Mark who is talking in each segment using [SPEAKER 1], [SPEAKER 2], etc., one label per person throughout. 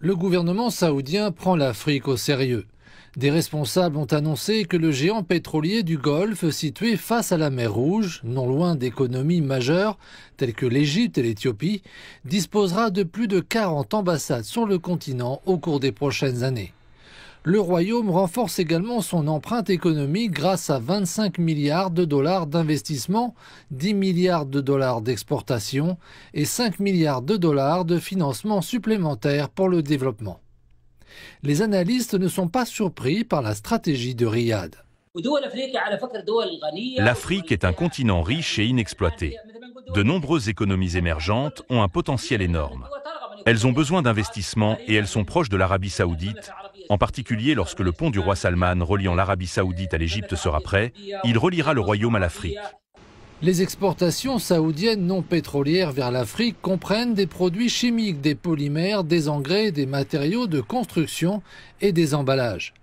[SPEAKER 1] Le gouvernement saoudien prend l'Afrique au sérieux. Des responsables ont annoncé que le géant pétrolier du Golfe, situé face à la mer Rouge, non loin d'économies majeures telles que l'Égypte et l'Éthiopie, disposera de plus de 40 ambassades sur le continent au cours des prochaines années. Le Royaume renforce également son empreinte économique grâce à 25 milliards de dollars d'investissement, 10 milliards de dollars d'exportation et 5 milliards de dollars de financement supplémentaire pour le développement. Les analystes ne sont pas surpris par la stratégie de Riyad.
[SPEAKER 2] L'Afrique est un continent riche et inexploité. De nombreuses économies émergentes ont un potentiel énorme. Elles ont besoin d'investissements et elles sont proches de l'Arabie saoudite, en particulier lorsque le pont du roi Salman reliant l'Arabie saoudite à l'Égypte sera prêt, il reliera le royaume à l'Afrique.
[SPEAKER 1] Les exportations saoudiennes non pétrolières vers l'Afrique comprennent des produits chimiques, des polymères, des engrais, des matériaux de construction et des emballages.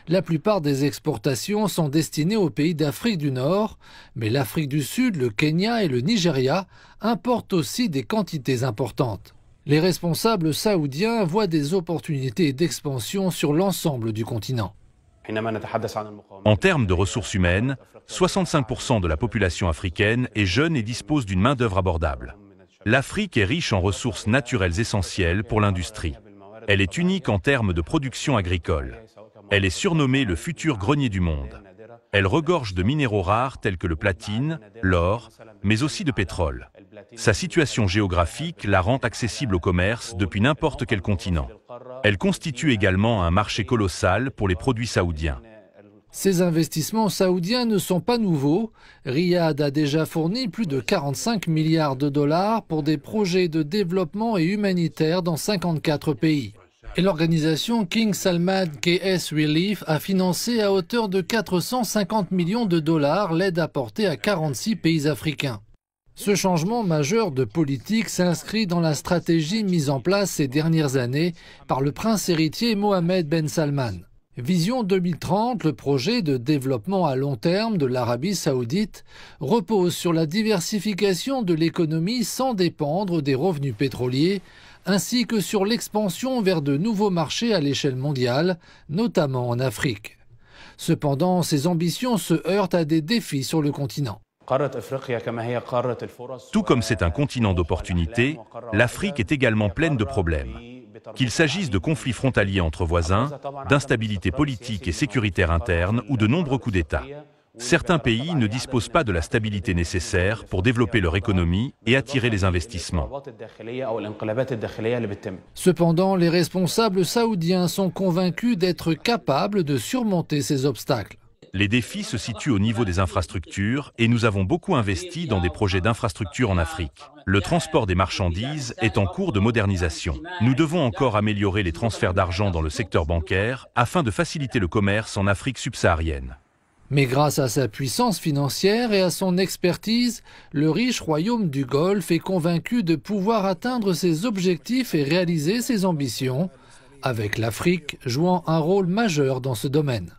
[SPEAKER 1] La plupart des exportations sont destinées aux pays d'Afrique du Nord, mais l'Afrique du Sud, le Kenya et le Nigeria importent aussi des quantités importantes. Les responsables saoudiens voient des opportunités d'expansion sur l'ensemble du continent.
[SPEAKER 2] En termes de ressources humaines, 65% de la population africaine est jeune et dispose d'une main-d'œuvre abordable. L'Afrique est riche en ressources naturelles essentielles pour l'industrie. Elle est unique en termes de production agricole. Elle est surnommée le futur grenier du monde. Elle regorge de minéraux rares tels que le platine, l'or, mais aussi de pétrole. Sa situation géographique la rend accessible au commerce depuis n'importe quel continent. Elle constitue également un marché colossal pour les produits saoudiens.
[SPEAKER 1] Ces investissements saoudiens ne sont pas nouveaux. Riyad a déjà fourni plus de 45 milliards de dollars pour des projets de développement et humanitaire dans 54 pays. Et l'organisation King Salman KS Relief a financé à hauteur de 450 millions de dollars l'aide apportée à 46 pays africains. Ce changement majeur de politique s'inscrit dans la stratégie mise en place ces dernières années par le prince héritier Mohammed Ben Salman. Vision 2030, le projet de développement à long terme de l'Arabie saoudite, repose sur la diversification de l'économie sans dépendre des revenus pétroliers, ainsi que sur l'expansion vers de nouveaux marchés à l'échelle mondiale, notamment en Afrique. Cependant, ces ambitions se heurtent à des défis sur le continent.
[SPEAKER 2] Tout comme c'est un continent d'opportunités, l'Afrique est également pleine de problèmes. Qu'il s'agisse de conflits frontaliers entre voisins, d'instabilité politique et sécuritaire interne ou de nombreux coups d'État. Certains pays ne disposent pas de la stabilité nécessaire pour développer leur économie et attirer les investissements.
[SPEAKER 1] Cependant, les responsables saoudiens sont convaincus d'être capables de surmonter ces obstacles.
[SPEAKER 2] Les défis se situent au niveau des infrastructures et nous avons beaucoup investi dans des projets d'infrastructures en Afrique. Le transport des marchandises est en cours de modernisation. Nous devons encore améliorer les transferts d'argent dans le secteur bancaire afin de faciliter le commerce en Afrique subsaharienne.
[SPEAKER 1] Mais grâce à sa puissance financière et à son expertise, le riche royaume du Golfe est convaincu de pouvoir atteindre ses objectifs et réaliser ses ambitions, avec l'Afrique jouant un rôle majeur dans ce domaine.